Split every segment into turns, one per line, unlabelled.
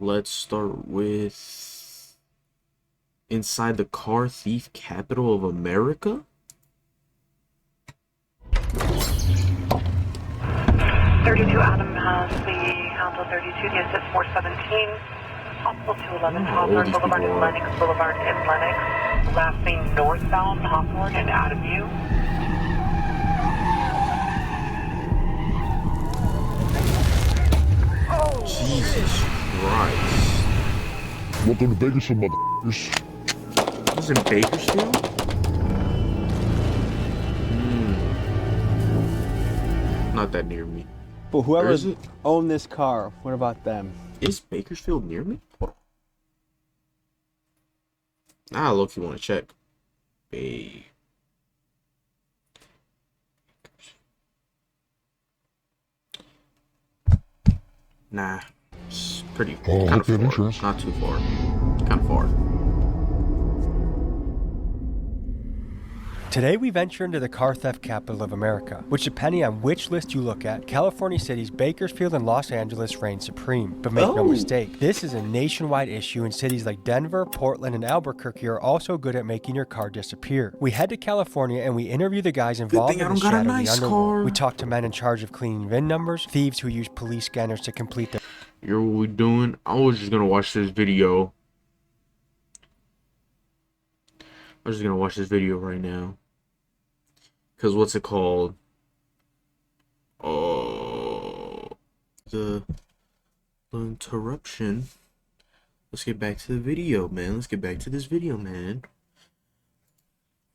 Let's start with inside the car thief capital of America.
32 Adam has the handle 32, the exit 417, possible 211 Hawthorne Boulevard in Lennox Boulevard in Lennox, lastly northbound Hawthorne and Adam View.
Jesus Christ.
Welcome to Bakersfield, motherfuckers.
This is in Bakersfield? Not that near me.
But whoever
is it?
owned this car, what about them?
Is Bakersfield near me? Hold on. Ah, look, you want to check. Nah, it's pretty kind of far.
Insurance.
Not too far. Kind of far.
Today we venture into the car theft capital of America, which depending on which list you look at, California cities Bakersfield and Los Angeles reign supreme. But make no mistake, this is a nationwide issue, and cities like Denver, Portland, and Albuquerque are also good at making your car disappear. We head to California and we interview the guys involved in the shadowy underworld. We talk to men in charge of cleaning VIN numbers, thieves who use police scanners to complete their...
You're what we doing? I was just gonna watch this video. Right now. Because what's it called? Oh, the interruption. Let's get back to the video, man. Let's get back to this video, man.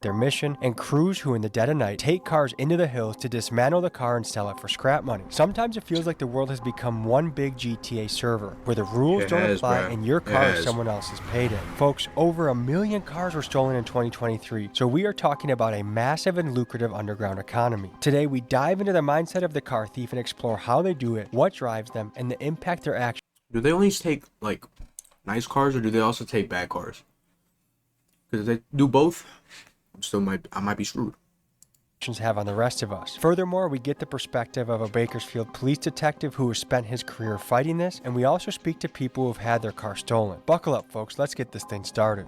Their mission, and crews who in the dead of night take cars into the hills to dismantle the car and sell it for scrap money. Sometimes it feels like the world has become one big GTA server, where the rules don't apply and your car is someone else's payday. Folks, over 1 million cars were stolen in 2023, so we are talking about a massive and lucrative underground economy. Today we dive into the mindset of the car thief and explore how they do it, what drives them, and the impact their actions.
Do they only take, like, nice cars, or do they also take bad cars? Because if they do both, I might be screwed.
Have on the rest of us. Furthermore, we get the perspective of a Bakersfield police detective who has spent his career fighting this, and we also speak to people who have had their car stolen. Buckle up, folks. Let's get this thing started.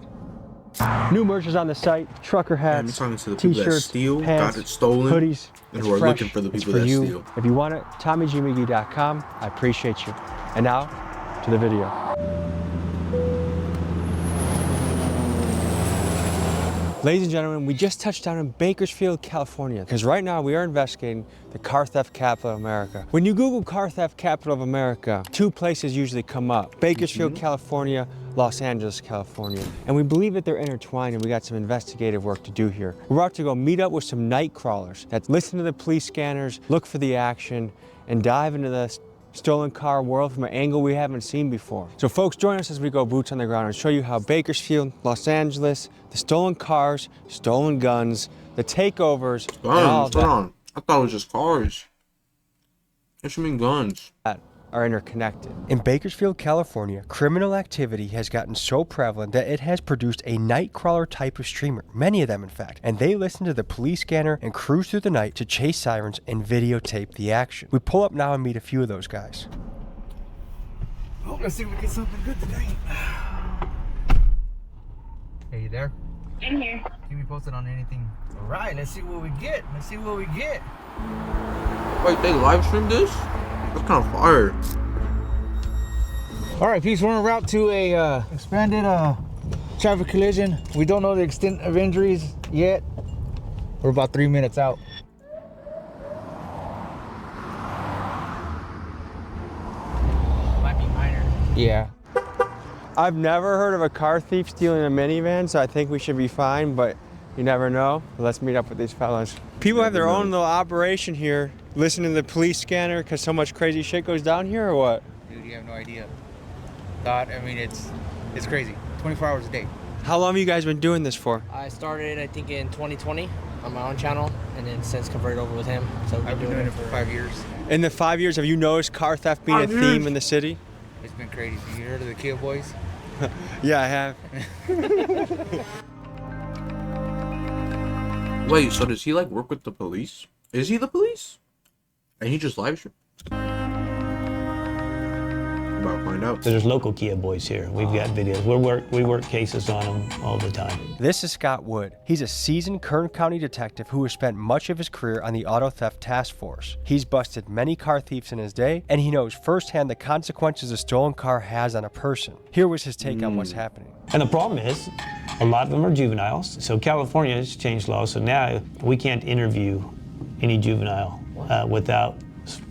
New merch is on the site. Trucker hats,
talking to the people that steal,
pants,
got it stolen,
hoodies,
and who are looking for the people that steal.
If you want it, TommyGMcGee.com. I appreciate you. And now, to the video. Ladies and gentlemen, we just touched down in Bakersfield, California, because right now we are investigating the car theft capital of America. When you Google car theft capital of America, two places usually come up: Bakersfield, California, Los Angeles, California. And we believe that they're intertwined, and we got some investigative work to do here. We're about to go meet up with some night crawlers that listen to the police scanners, look for the action, and dive into the stolen car world from an angle we haven't seen before. So folks, join us as we go boots on the ground and show you how Bakersfield, Los Angeles, the stolen cars, stolen guns, the takeovers, and all of that
I thought it was just cars. It should mean guns.
are interconnected. In Bakersfield, California, criminal activity has gotten so prevalent that it has produced a nightcrawler type of streamer, many of them in fact, and they listen to the police scanner and cruise through the night to chase sirens and videotape the action. We pull up now and meet a few of those guys.
Oh, let's see if we get something good today. Hey, you there?
In here.
Keep me posted on anything. All right, let's see what we get.
Wait, they live streamed this? That's kind of fire.
All right, Peace, we're en route to a expanded traffic collision. We don't know the extent of injuries yet. We're about 3 minutes out. Might be minor. Yeah.
I've never heard of a car thief stealing a minivan, so I think we should be fine, but you never know. Let's meet up with these fellas. People have their own little operation here, listening to the police scanner because so much crazy shit goes down here, or what?
Dude, you have no idea. I mean, it's crazy. 24 hours a day.
How long have you guys been doing this for?
I started, I think, in 2020 on my own channel, and then since converted over with him. So
I've been doing it for 5 years.
In the 5 years, have you noticed car theft being a theme in the city?
It's been crazy. You heard of the Kill Boys?
Yeah, I have.
Wait, so does he like work with the police? Is he the police? And he just live stream? about to find out.
There's local Kia boys here. We've got videos. We work cases on them all the time.
This is Scott Wood. He's a seasoned Kern County detective who has spent much of his career on the Auto Theft Task Force. He's busted many car thieves in his day, and he knows firsthand the consequences a stolen car has on a person. Here was his take on what's happening.
And the problem is, a lot of them are juveniles. So California has changed laws, so now we can't interview any juvenile without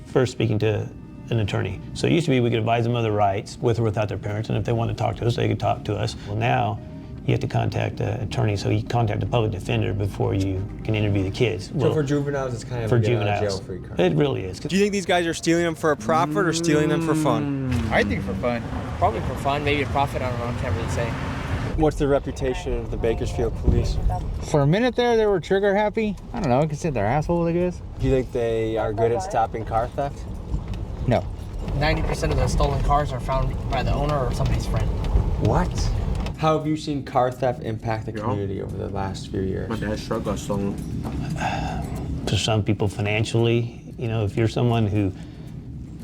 first speaking to an attorney. So it used to be we could advise them of their rights with or without their parents, and if they want to talk to us, they could talk to us. Well, now you have to contact an attorney, so you contact a public defender before you can interview the kids.
So for juveniles, it's kind of
for
a
juveniles,
jail-free car.
it really is.
Do you think these guys are stealing them for a profit or stealing them for fun?
I think for fun.
Probably for fun, maybe a profit. I don't know. I can't really say.
What's the reputation of the Bakersfield police?
For a minute there, they were trigger happy. I don't know. I could say they're assholes, I guess.
Do you think they are good at stopping car theft?
No.
90% of the stolen cars are found by the owner or somebody's friend.
What? How have you seen car theft impact the community over the last few years?
My dad's truck got stolen.
For some people financially, you know, if you're someone who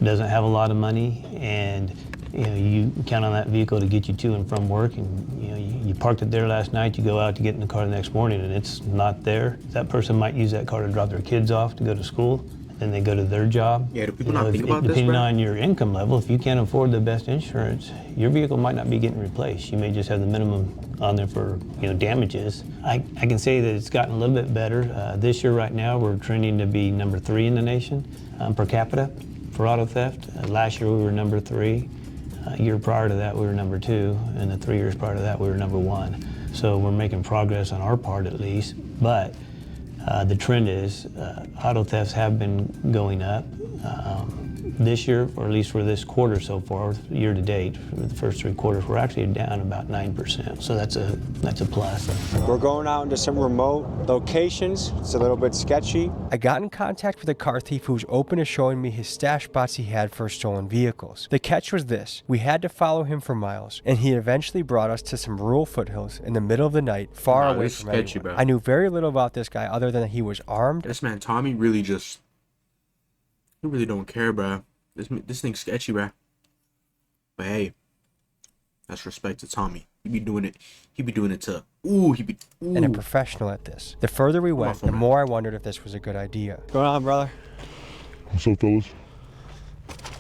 doesn't have a lot of money and you count on that vehicle to get you to and from work, and you parked it there last night, you go out to get in the car the next morning and it's not there, that person might use that car to drop their kids off to go to school, then they go to their job.
Yeah, do people not think about this,
depending
bro?
on your income level, if you can't afford the best insurance, your vehicle might not be getting replaced. You may just have the minimum on there for damages. I can say that it's gotten a little bit better. This year right now we're trending to be number 3 in the nation per capita for auto theft. Last year we were number 3. A year prior to that we were number 2, and the 3 years prior to that we were number 1. So we're making progress on our part at least, but the trend is auto thefts have been going up. This year, or at least for this quarter so far, year to date, for the first 3 quarters, we're actually down about 9%. So that's a plus.
We're going out into some remote locations. It's a little bit sketchy. I got in contact with a car thief who was open to showing me his stash spots he had for stolen vehicles. The catch was this: we had to follow him for miles, and he eventually brought us to some rural foothills in the middle of the night, far away from
sketchy,
anyone.
bro.
I knew very little about this guy other than that he was armed.
This man Tommy really just, he really don't care, bro. This thing's sketchy, bro. But hey, that's respect to Tommy. He be doing it to,
And a professional at this. The further we went, the more I wondered if this was a good idea. What's going on, brother?
What's up, fellas?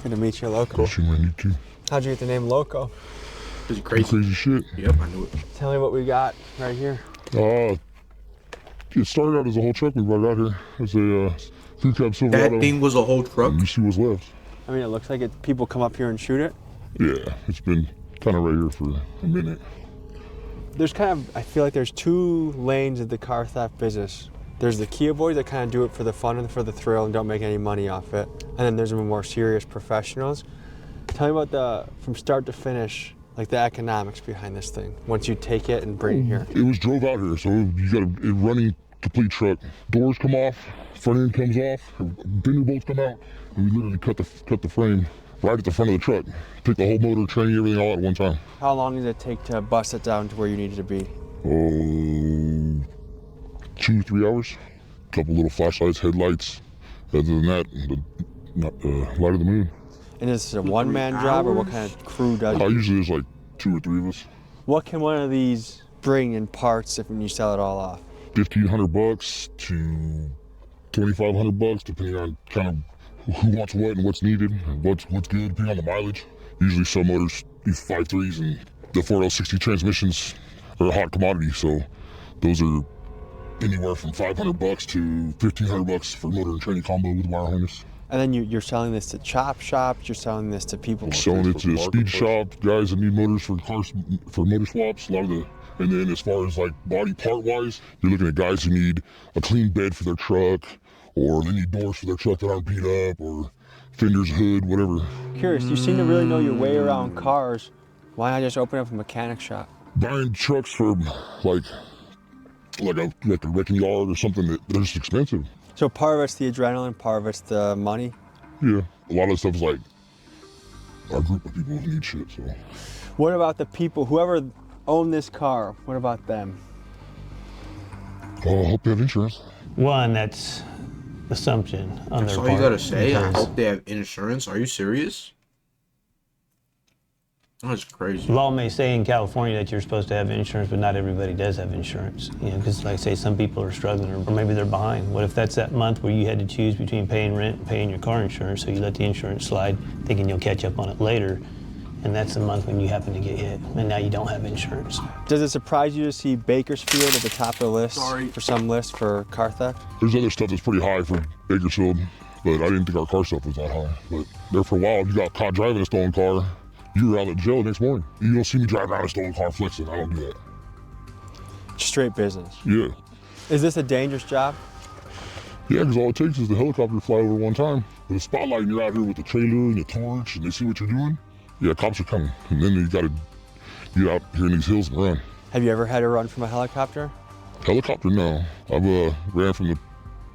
Good to meet you, Loco.
Got you, man. You too.
How'd you get the name Loco?
This is crazy.
Crazy shit.
Yep, I knew it.
Tell me what we got right here.
It started out as a whole truck we brought out here. It's a crew cab Silverado.
That thing was a whole truck.
You see what's left.
I mean, it looks like people come up here and shoot it.
Yeah, it's been kind of right here for a minute.
There's I feel like there's 2 lanes of the car theft business. There's the Kia boys that kind of do it for the fun and for the thrill and don't make any money off it. And then there's the more serious professionals. Tell me about from start to finish, like the economics behind this thing, once you take it and bring it here.
It was drove out here, so you got a running complete truck. Doors come off, front end comes off, fender bolts come out, and we literally cut the frame right at the front of the truck. Take the whole motor, train, everything all at one time.
How long does it take to bust it down to where you need it to be?
2-3 hours. Couple little flashlights, headlights. Other than that, the light of the moon.
And is this a one-man job, or what kind of crew does it?
Usually there's like 2 or 3 of us.
What can one of these bring in parts when you sell it all off?
$1,500 to $2,500, depending on kind of who wants what and what's needed and what's good, depending on the mileage. Usually some motors use 5.3s, and the 4L60 transmissions are a hot commodity, so those are anywhere from $500 to $1,500 for motor and training combo with wire harness.
And then you're selling this to chop shops, you're selling this to people.
Selling it to speed shop, guys that need motors for cars, for motor swaps, and then as far as like body part wise, you're looking at guys who need a clean bed for their truck, or they need doors for their truck that aren't beat up, or fenders, hood, whatever.
Curious, you seem to really know your way around cars. Why not just open up a mechanic shop?
Buying trucks from like a wrecking yard or something, they're just expensive.
So part of it's the adrenaline, part of it's the money?
Yeah, a lot of stuff is like our group of people who need shit, so.
What about the people, whoever own this car, what about them?
I hope they have insurance.
One, that's assumption on
That's
their
all
part.
you gotta say. I
because
hope they have insurance. Are you serious? That's crazy.
Law may say in California that you're supposed to have insurance, but not everybody does have insurance. You know, because like I say, some people are struggling or maybe they're behind. What if that's that month where you had to choose between paying rent and paying your car insurance, so you let the insurance slide thinking you'll catch up on it later, and that's the month when you happen to get hit, and now you don't have insurance.
Does it surprise you to see Bakersfield at the top of the list for some list for car theft?
There's other stuff that's pretty high for Bakersfield, but I didn't think our car stuff was that high. But there for a while, if you got caught driving a stolen car, you were out of jail the next morning. You don't see me driving around a stolen car flexing. I don't do that.
Straight business.
Yeah.
Is this a dangerous job?
Yeah, because all it takes is the helicopter to fly over one time. With a spotlight, and you're out here with the trailer and the torch, and they see what you're doing. Yeah, cops are coming. And then you gotta get out here in these hills and run.
Have you ever had to run from a helicopter?
Helicopter, no. I've ran from the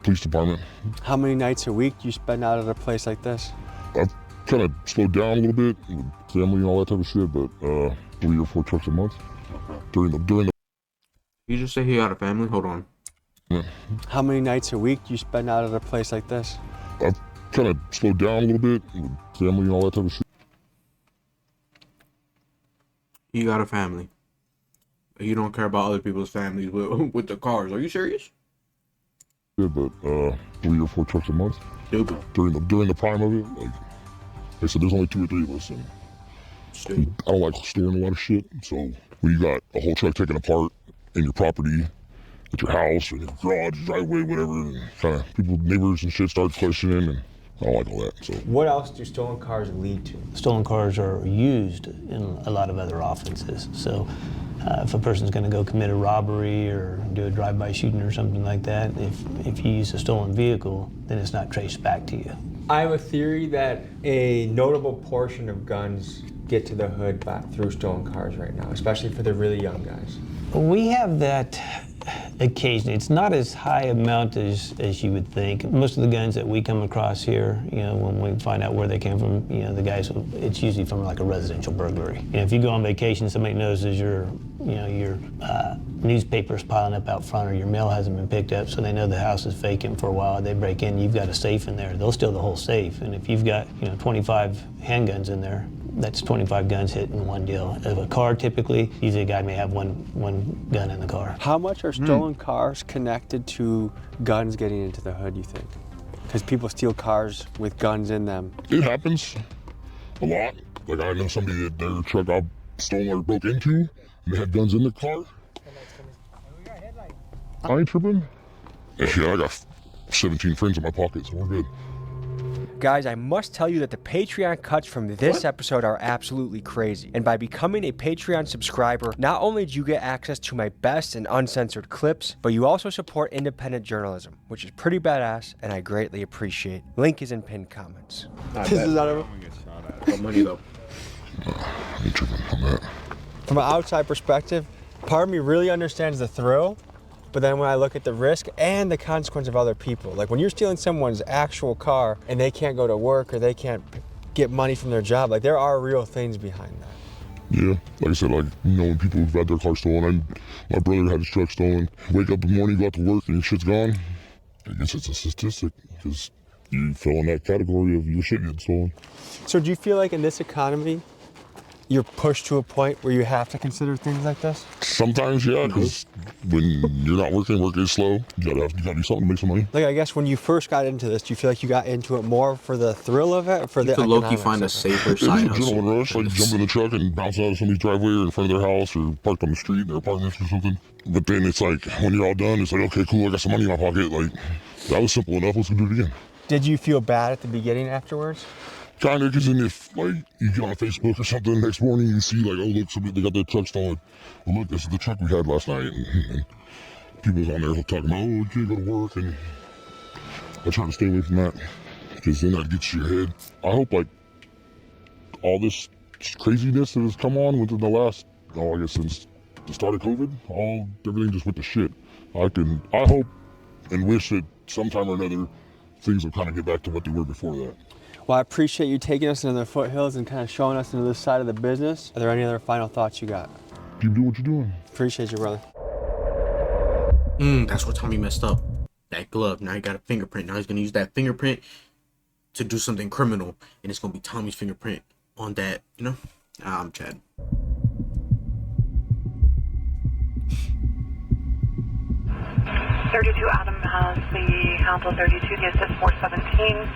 police department.
How many nights a week do you spend out at a place like this?
I've kind of slowed down a little bit with family and all that type of shit, but 3 or 4 trucks a month during the.
You just say he had a family? Hold on.
Yeah.
How many nights a week do you spend out at a place like this?
I've kind of slowed down a little bit with family and all that type of shit.
You got a family. You don't care about other people's families with the cars. Are you serious?
Yeah, but 3 or 4 trucks a month.
Stupid.
During the prime of it, like I said, there's only 2 or 3 of us, and
Stupid.
I don't like storing a lot of shit. So when you got a whole truck taken apart in your property, at your house or in your garage, driveway, whatever, and kind of people, neighbors and shit start questioning, and I don't like all that. So
What else do stolen cars lead to?
Stolen cars are used in a lot of other offenses. So if a person's going to go commit a robbery or do a drive-by shooting or something like that, if you use a stolen vehicle, then it's not traced back to you.
I have a theory that a notable portion of guns get to the hood through stolen cars right now, especially for the really young guys.
We have that occasionally. It's not as high amount as you would think. Most of the guns that we come across here, you know, when we find out where they came from, you know, the guys, it's usually from like a residential burglary. You know, if you go on vacation, somebody notices your newspapers piling up out front or your mail hasn't been picked up, so they know the house is vacant for a while. They break in, you've got a safe in there. They'll steal the whole safe. And if you've got, 25 handguns in there, that's 25 guns hit in one deal. Of a car, typically, usually a guy may have one gun in the car.
How much are stolen cars connected to guns getting into the hood, you think? Because people steal cars with guns in them.
it happens a lot. Like I know somebody that their truck got stolen or broke into, and they had guns in the car. I ain't tripping. Yeah, I got 17 friends in my pocket, so we're good.
Guys, I must tell you that the Patreon cuts from this episode are absolutely crazy. And by becoming a Patreon subscriber, not only do you get access to my best and uncensored clips, but you also support independent journalism, which is pretty badass and I greatly appreciate. Link is in pinned comments. This is not a...
Got money though.
I ain't tripping on that.
From an outside perspective, part of me really understands the thrill, but then when I look at the risk and the consequence of other people, like when you're stealing someone's actual car and they can't go to work or they can't get money from their job, like there are real things behind that.
Yeah, like I said, like knowing people who've had their car stolen. My brother had his truck stolen. Wake up in the morning, go out to work, and your shit's gone. I guess it's a statistic because you fell in that category of your shit getting stolen.
So do you feel like in this economy, you're pushed to a point where you have to consider things like this?
Sometimes, yeah, because when you're not working, work is slow. You gotta do something to make some money.
Like, I guess when you first got into this, do you feel like you got into it more for the thrill of it or for the
You could low-key
economics
find a
of it?
safer
It was
side
a
hustle.
adrenaline rush, like jump in the truck and bounce out of somebody's driveway or in front of their house or parked on the street in their apartments or something. But then it's like, when you're all done, it's like, okay, cool, I got some money in my pocket. Like, that was simple enough, let's go do it again.
Did you feel bad at the beginning afterwards?
Kinda, because then if, like, you get on Facebook or something the next morning, you see, like, oh, look, somebody, they got their truck stolen. Well, look, this is the truck we had last night. And people's on there talking about, oh, you can't go to work. And I try to stay away from that, because then that gets to your head. I hope, like, all this craziness that has come on within the last, I guess since the start of COVID, everything just went to shit. I hope and wish that sometime or another, things will kind of get back to what they were before that.
Well, I appreciate you taking us into the foothills and kind of showing us into this side of the business. Are there any other final thoughts you got?
Keep doing what you're doing.
Appreciate you, brother.
That's where Tommy messed up. That glove. Now he got a fingerprint. Now he's gonna use that fingerprint to do something criminal, and it's gonna be Tommy's fingerprint on that. I'm Chad.
Adam has the Handle 32 gets at 417.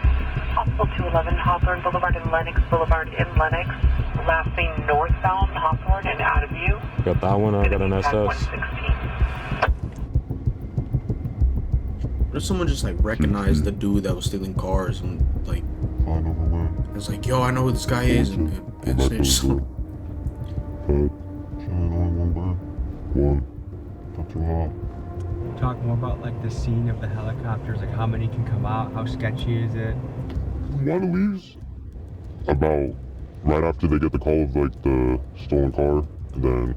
Possible 211 Hawthorne Boulevard and Lennox Boulevard in Lennox. Lastly, northbound Hawthorne and out of view.
Got that one. I got an SS.
116.
What if someone just like recognized the dude that was stealing cars and like it's like, yo, I know who this guy is, and snitch some.
Talk more about like the scene of the helicopters, like how many can come out, how sketchy is it?
One leaves about right after they get the call of like the stolen car, and then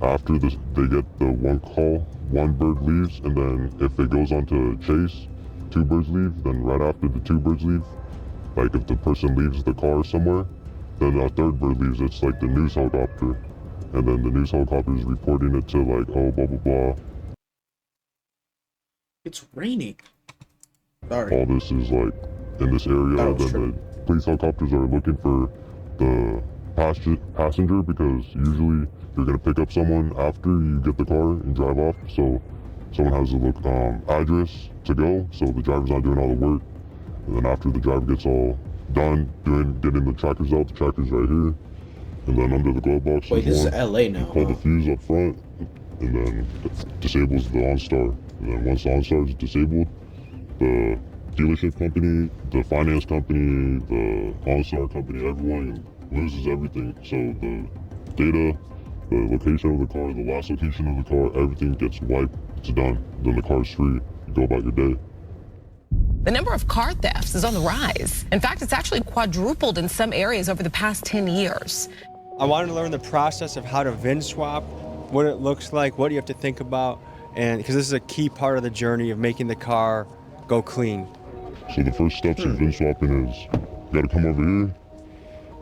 after this they get the one call, one bird leaves, and then if it goes on to chase, two birds leave. Then right after the two birds leave, like if the person leaves the car somewhere, then a third bird leaves. It's like the news helicopter, and then the news helicopter is reporting it to like, oh, blah blah blah.
It's raining. Sorry.
All this is like in this area. Then the police helicopters are looking for the passenger, because usually you're gonna pick up someone after you get the car and drive off. So someone has to look address to go. So the driver's not doing all the work. And then after the driver gets all done getting the trackers out, the trackers right here. And then under the glove box.
Wait, this is LA now.
Call the fuse up front, and then disables the OnStar. And then once the OnStar is disabled, the dealership company, the finance company, the OnStar company, everyone loses everything. So the data, the location of the car, the last location of the car, everything gets wiped. It's done. Then the car's free. You go about your day.
The number of car thefts is on the rise. In fact, it's actually quadrupled in some areas over the past 10 years.
I wanted to learn the process of how to VIN swap, what it looks like, what you have to think about, and because this is a key part of the journey of making the car go clean.
So the first steps of VIN swapping is you gotta come over here.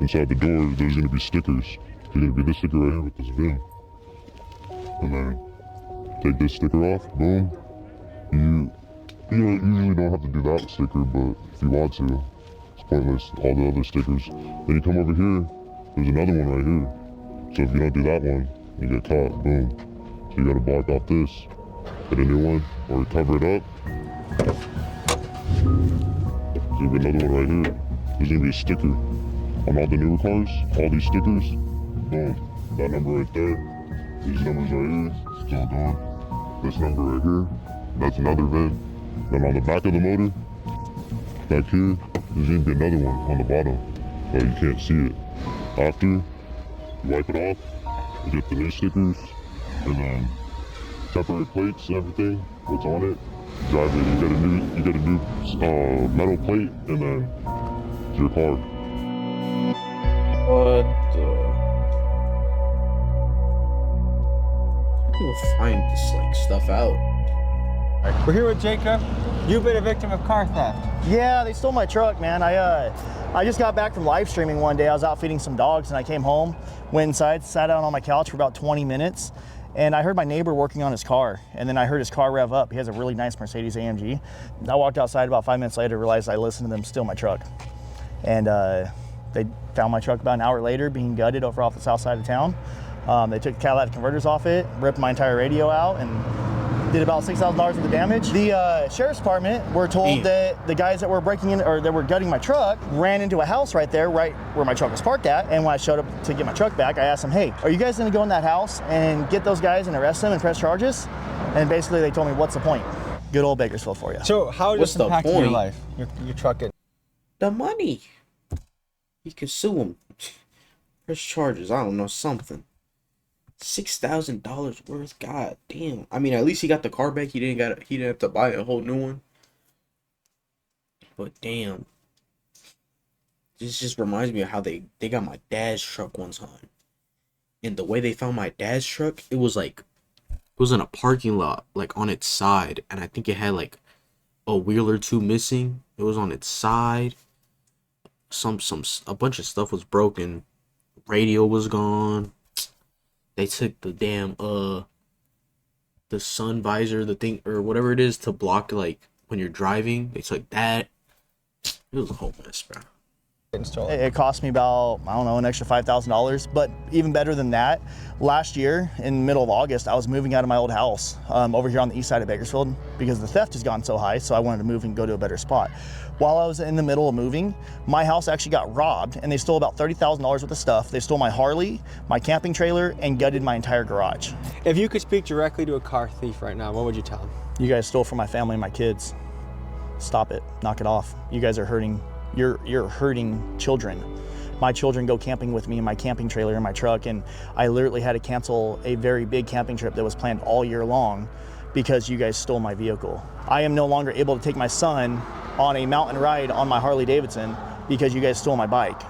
Inside the door, there's gonna be stickers. There's gonna be this sticker right here with this VIN. And then take this sticker off, boom. You usually don't have to do that sticker, but if you want to, it's pointless, all the other stickers. Then you come over here, there's another one right here. So if you don't do that one, you get caught, boom. So you gotta block off this, get a new one, or cover it up. There's gonna be another one right here. There's gonna be a sticker. On all the newer cars, all these stickers, boom. That number right there, these numbers right here, still going. This number right here, that's another VIN. Then on the back of the motor, back here, there's gonna be another one on the bottom, but you can't see it. After you wipe it off, you get the new stickers, and then separate plates and everything, what's on it, drive it, you get a new metal plate, and then it's your car.
What the? You'll find this like stuff out.
We're here with Jacob. You've been a victim of car theft.
Yeah, they stole my truck, man. I just got back from live streaming one day. I was out feeding some dogs and I came home, went inside, sat down on my couch for about 20 minutes, and I heard my neighbor working on his car, and then I heard his car rev up. He has a really nice Mercedes AMG. I walked outside about 5 minutes later, realized I listened to them steal my truck. And they found my truck about an hour later being gutted over off the south side of town. They took the catalytic converters off it, ripped my entire radio out, and did about $6,000 worth of damage. The sheriff's department were told that the guys that were breaking in, or that were gutting my truck, ran into a house right there, right where my truck was parked at. And when I showed up to get my truck back, I asked them, hey, are you guys gonna go in that house and get those guys and arrest them and press charges? And basically they told me, what's the point? Good old Bakersfield for you.
So how does this impact your life, your truck?
The money. You could sue him. Press charges, I don't know, something. $6,000 worth. God damn. I mean, at least he got the car back. He didn't have to buy a whole new one. But damn. This just reminds me of how they got my dad's truck one time. And the way they found my dad's truck, it was in a parking lot, like on its side, and I think it had like a wheel or two missing. It was on its side. A bunch of stuff was broken. Radio was gone. They took the damn the sun visor, the thing or whatever it is to block like when you're driving. They took that. It was a whole mess, bro.
It cost me about, I don't know, an extra $5,000. But even better than that, last year in the middle of August, I was moving out of my old house over here on the east side of Bakersfield because the theft has gone so high, so I wanted to move and go to a better spot. While I was in the middle of moving, my house actually got robbed and they stole about $30,000 worth of stuff. They stole my Harley, my camping trailer, and gutted my entire garage.
If you could speak directly to a car thief right now, what would you tell him?
You guys stole from my family and my kids. Stop it, knock it off. You guys are hurting. You're hurting children. My children go camping with me in my camping trailer in my truck, and I literally had to cancel a very big camping trip that was planned all year long because you guys stole my vehicle. I am no longer able to take my son on a mountain ride on my Harley Davidson because you guys stole my bike.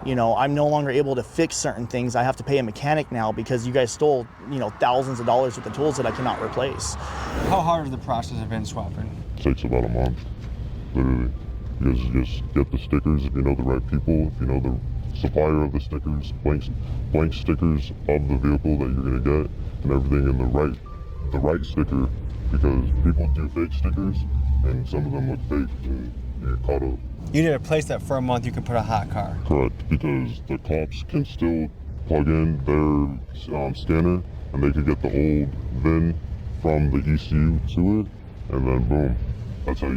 You know, I'm no longer able to fix certain things. I have to pay a mechanic now because you guys stole, you know, thousands of dollars worth of tools that I cannot replace.
How hard is the process of VIN swapping?
It takes about a month, literally. You guys just get the stickers if you know the right people, if you know the supplier of the stickers, blank stickers of the vehicle that you're gonna get, and everything in the right sticker, because people do fake stickers, and some of them look fake, and you get caught up.
You need to place that for a month, you can put a hot car.
Correct, because the cops can still plug in their scanner, and they can get the old VIN from the ECU to it, and then boom. That's how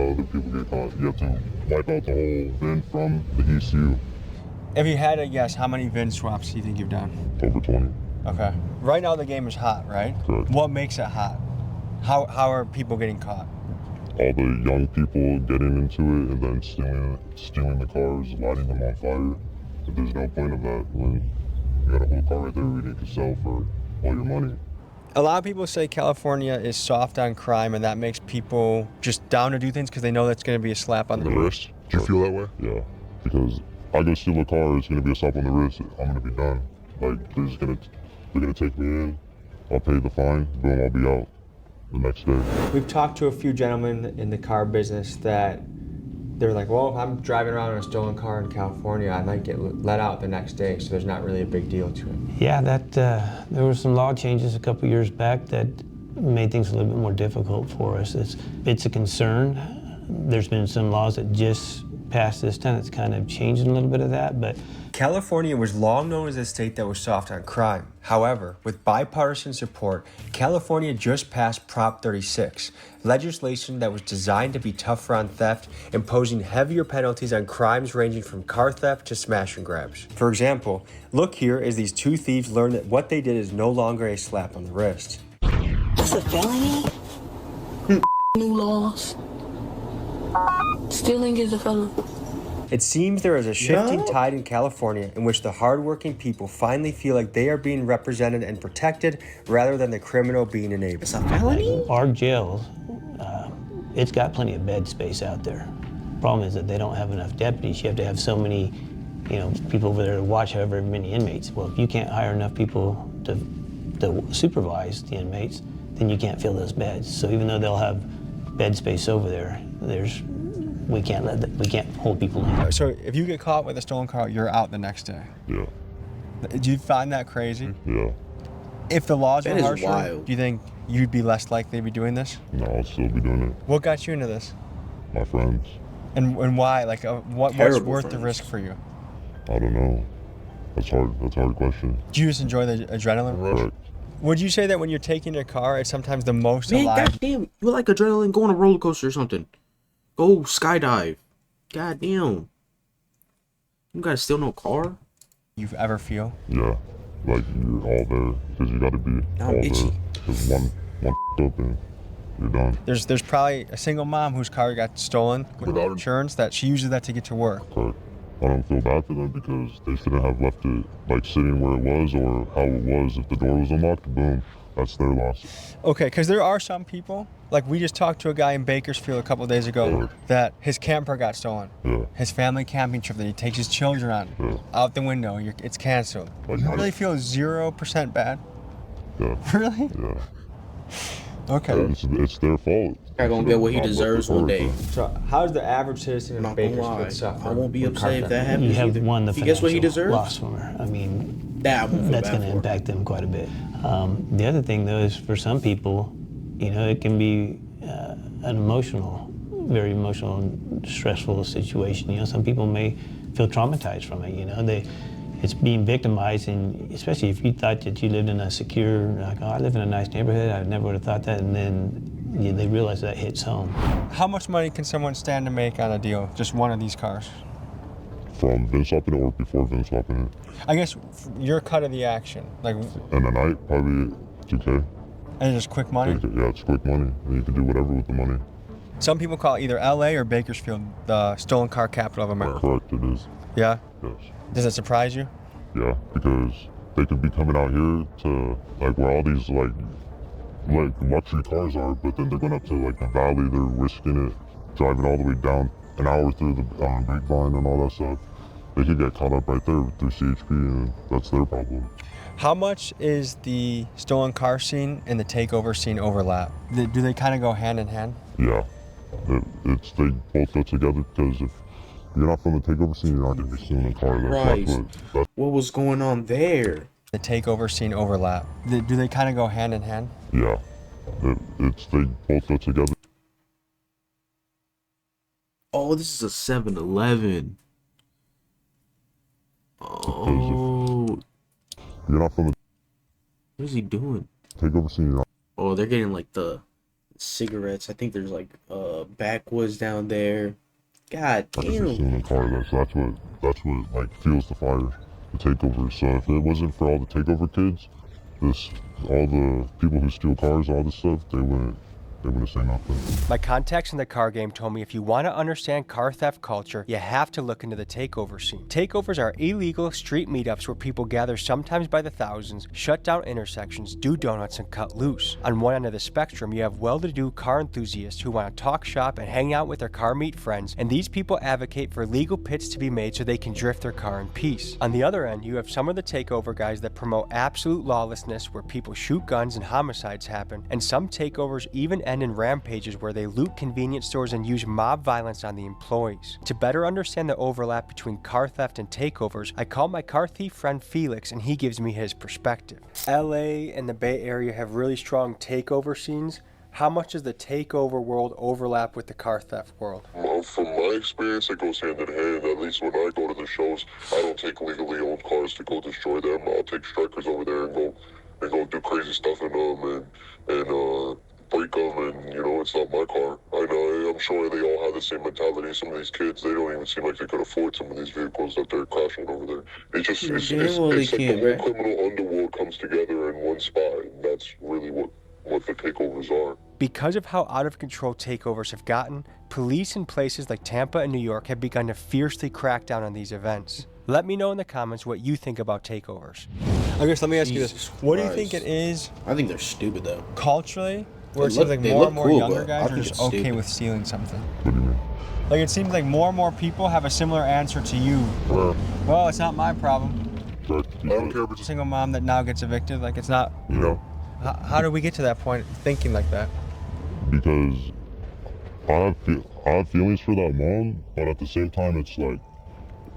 other people get caught. You have to wipe out the whole VIN from the ECU.
If you had to guess, how many VIN swaps do you think you've done?
Over 20.
Okay. Right now the game is hot, right?
Correct.
What makes it hot? How are people getting caught?
All the young people getting into it and then stealing the cars, lighting them on fire. But there's no point of that when you got a whole car right there we need to sell for all your money.
A lot of people say California is soft on crime and that makes people just down to do things because they know that's going to be a slap on the wrist.
Do you feel that way? Yeah, because I go steal a car, it's going to be a slap on the wrist. I'm going to be done. Like, they're going to take me in, I'll pay the fine, boom, I'll be out the next day.
We've talked to a few gentlemen in the car business that they're like, well, if I'm driving around in a stolen car in California, I might get let out the next day, so there's not really a big deal to it.
Yeah, there were some law changes a couple years back that made things a little bit more difficult for us. It's a concern. There's been some laws that just passed this time that's kind of changing a little bit of that, but
California was long known as a state that was soft on crime. However, with bipartisan support, California just passed Prop 36, legislation that was designed to be tougher on theft, imposing heavier penalties on crimes ranging from car theft to smash and grabs. For example, look here as these two thieves learn that what they did is no longer a slap on the wrist.
That's a felony? New laws. Stealing is a felony.
It seems there is a shifting tide in California in which the hardworking people finally feel like they are being represented and protected rather than the criminal being enabled.
It's a felony?
Our jail, it's got plenty of bed space out there. Problem is that they don't have enough deputies. You have to have so many, people over there to watch however many inmates. Well, if you can't hire enough people to supervise the inmates, then you can't fill those beds. So even though they'll have bed space over there, we can't hold people in.
So if you get caught with a stolen car, you're out the next day.
Yeah.
Do you find that crazy?
Yeah.
If the laws
That
were
is
harsher,
wild.
do you think you'd be less likely to be doing this?
No, I'll still be doing it.
What got you into this?
My friends.
And why? Like, what's
Terrible
worth the
friends.
risk for you?
I don't know. That's hard. That's a hard question.
Do you just enjoy the adrenaline rush?
Correct.
Would you say that when you're taking your car, it's sometimes the most
Man,
alive?
goddamn, you like adrenaline? Go on a roller coaster or something. Go skydive. Goddamn. You gotta steal no car?
You've ever feel?
Yeah. Like, you're all there. Because you got to be
I'm
all
itchy.
there. Because one up and you're done.
There's probably a single mom whose car got stolen without insurance that she uses that to get to work.
Correct. I don't feel bad for them because they shouldn't have left it like sitting where it was or how it was. If the door was unlocked, boom, that's their loss.
Okay, because there are some people, like we just talked to a guy in Bakersfield a couple of days ago that his camper got stolen.
Yeah.
His family camping trip that he takes his children on, out the window, it's canceled.
Like,
You really feel 0% bad?
Yeah.
Really?
Yeah.
Okay.
It's their fault.
Guy gonna get what he
I'm
deserves
looking
one day.
forward
So how's the average citizen in
Not gonna lie.
Bakersfield suffer?
I won't be
with car
upset if
theft?
that happens.
You have
either.
won the
If he gets what he
financial
deserves,
loss from her. I mean,
that I won't feel
that's
bad
going to
for.
impact them quite a bit. The other thing, though, is for some people, it can be an very emotional and stressful situation. Some people may feel traumatized from it. It's being victimized, and especially if you thought that you lived in a secure, like, oh, I live in a nice neighborhood, I never would have thought that, and then they realize that hits home.
How much money can someone stand to make on a deal, just one of these cars?
From VIN swapping it or before VIN swapping it.
I guess your cut of the action, like.
In the night, probably 2K.
And just quick money?
Yeah, it's quick money, and you can do whatever with the money.
Some people call either LA or Bakersfield the stolen car capital of America.
Correct, it is.
Yeah?
Yes.
Does it surprise you?
Yeah, because they could be coming out here to like where all these like luxury cars are, but then they're going up to like the valley, they're risking it, driving all the way down an hour through the grapevine and all that stuff. They could get caught up right there through CHP, and that's their problem.
How much is the stolen car scene and the takeover scene overlap? Do they kind of go hand in hand?
Yeah, they both go together, because if you're not from the takeover scene, you're not going to be stealing a car.
Right. What was going on there?
The takeover scene overlap. Do they kind of go hand in hand?
Yeah, they both go together.
Oh, this is a 7-Eleven. Oh.
You're not from the...
What is he doing?
Takeover scene, you're not...
Oh, they're getting like the cigarettes. I think there's like backwoods down there. God damn.
Stealing a car. That's what like fuels the fire. The takeover. So if it wasn't for all the takeover kids, all the people who steal cars, all this stuff, they wouldn't say nothing.
My contacts in the car game told me if you want to understand car theft culture, you have to look into the takeover scene. Takeovers are illegal street meetups where people gather sometimes by the thousands, shut down intersections, do donuts, and cut loose. On one end of the spectrum, you have well-to-do car enthusiasts who want to talk shop and hang out with their car meet friends, and these people advocate for legal pits to be made so they can drift their car in peace. On the other end, you have some of the takeover guys that promote absolute lawlessness where people shoot guns and homicides happen, and some takeovers even end in rampages where they loot convenience stores and use mob violence on the employees. To better understand the overlap between car theft and takeovers, I call my car thief friend Felix, and he gives me his perspective. LA and the Bay Area have really strong takeover scenes. How much does the takeover world overlap with the car theft world?
From my experience, it goes hand in hand. At least when I go to the shows, I don't take legally owned cars to go destroy them. I'll take strikers over there and go do crazy stuff in them and break them, and it's not my car. I'm sure they all have the same mentality. Some of these kids, they don't even seem like they could afford some of these vehicles that they're crashing over there. It's like the whole criminal underworld comes together in one spot, and that's really what the takeovers are.
Because of how out of control takeovers have gotten, police in places like Tampa and New York have begun to fiercely crack down on these events. Let me know in the comments what you think about takeovers. I guess let me ask you this. What do you think it is?
I think they're stupid though.
Culturally, where it seems like more and more younger guys are just okay with stealing something.
What do you mean?
Like it seems like more and more people have a similar answer to you. Well, it's not my problem.
I don't care if it's
a single mom that now gets evicted. Like it's not. How do we get to that point thinking like that?
Because I have feelings for that mom, but at the same time, it's like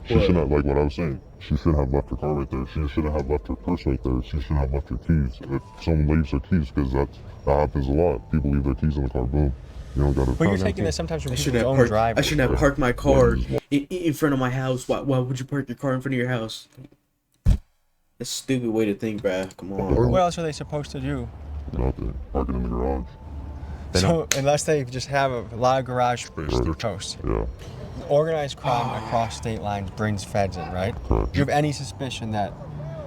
she shouldn't have, like what I was saying. She shouldn't have left her car right there. She shouldn't have left her purse right there. She shouldn't have left her keys. If someone leaves their keys, because that happens a lot. People leave their keys in the car, boom. You don't gotta.
But you're taking this sometimes from people's own drivers.
I shouldn't have parked my car in front of my house. Why would you park your car in front of your house? That's a stupid way to think, bruh. Come on.
What else are they supposed to do?
Nothing. Parking in the garage.
So unless they just have a lot of garage space, they're toast.
Yeah.
Organized crime across state lines brings feds in, right?
Correct.
Do you have any suspicion that,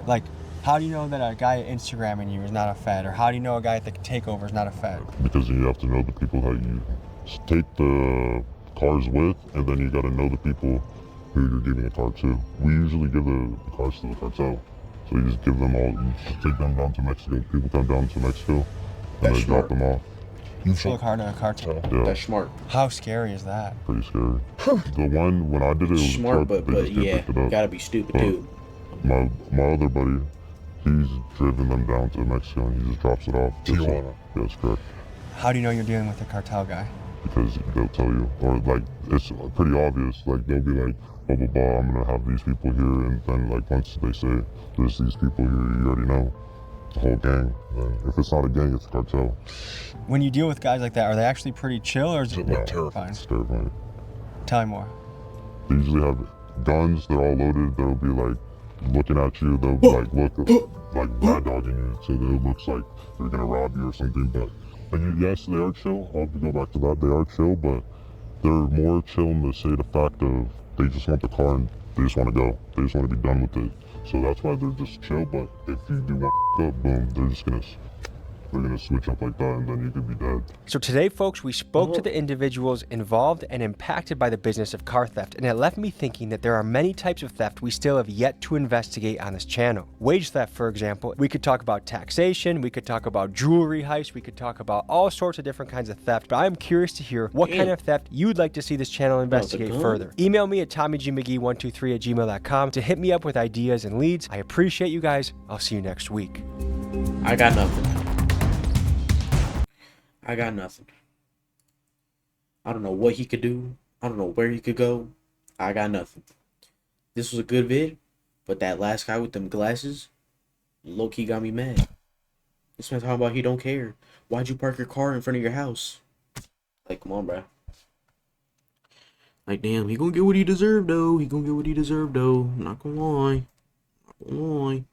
like, how do you know that a guy Instagramming you is not a fed, or how do you know a guy at the takeover is not a fed?
Because you have to know the people that you take the cars with, and then you got to know the people who you're giving the car to. We usually give the cars to the cartel. So you just give them all, you just take them down to Mexico. People come down to Mexico, and they drop them off.
You sold a car to a cartel?
Yeah.
That's smart.
How scary is that?
Pretty scary. The one, when I did it was
smart,
truck,
but yeah, gotta be stupid too.
My other buddy, he's driven them down to Mexico and he just drops it off.
Tijuana.
Yes, correct.
How do you know you're dealing with a cartel guy?
Because they'll tell you, or like, it's pretty obvious. Like, they'll be like, blah, blah, blah, I'm gonna have these people here, and then like once they say, there's these people here, you already know. The whole gang. If it's not a gang, it's a cartel.
When you deal with guys like that, are they actually pretty chill, or is it terrifying?
It's terrifying.
Tell me more.
They usually have guns. They're all loaded. They'll be like looking at you. They'll like look like bad dogging you, so that it looks like they're gonna rob you or something. But and yes, they are chill. I'll go back to that. They are chill, but they're more chill in the say the fact of they just want the car and they just want to go. They just want to be done with it. So that's why they're just chill. But if you do want up, boom, they're gonna switch up like that, and then you could be dead.
So today, folks, we spoke to the individuals involved and impacted by the business of car theft, and it left me thinking that there are many types of theft we still have yet to investigate on this channel. Wage theft, for example. We could talk about taxation, we could talk about jewelry heist, we could talk about all sorts of different kinds of theft, but I'm curious to hear what kind of theft you'd like to see this channel investigate further. Email me at TommyGMcGee123@gmail.com to hit me up with ideas and leads. I appreciate you guys. I'll see you next week.
I got nothing. I got nothing. I don't know what he could do. I don't know where he could go. I got nothing. This was a good vid, but that last guy with them glasses, low-key got me mad. This man talking about he don't care. Why'd you park your car in front of your house? Like, come on, bro. Like, damn, he gonna get what he deserved, though. He gonna get what he deserved, though. Not gonna lie. Not gonna lie.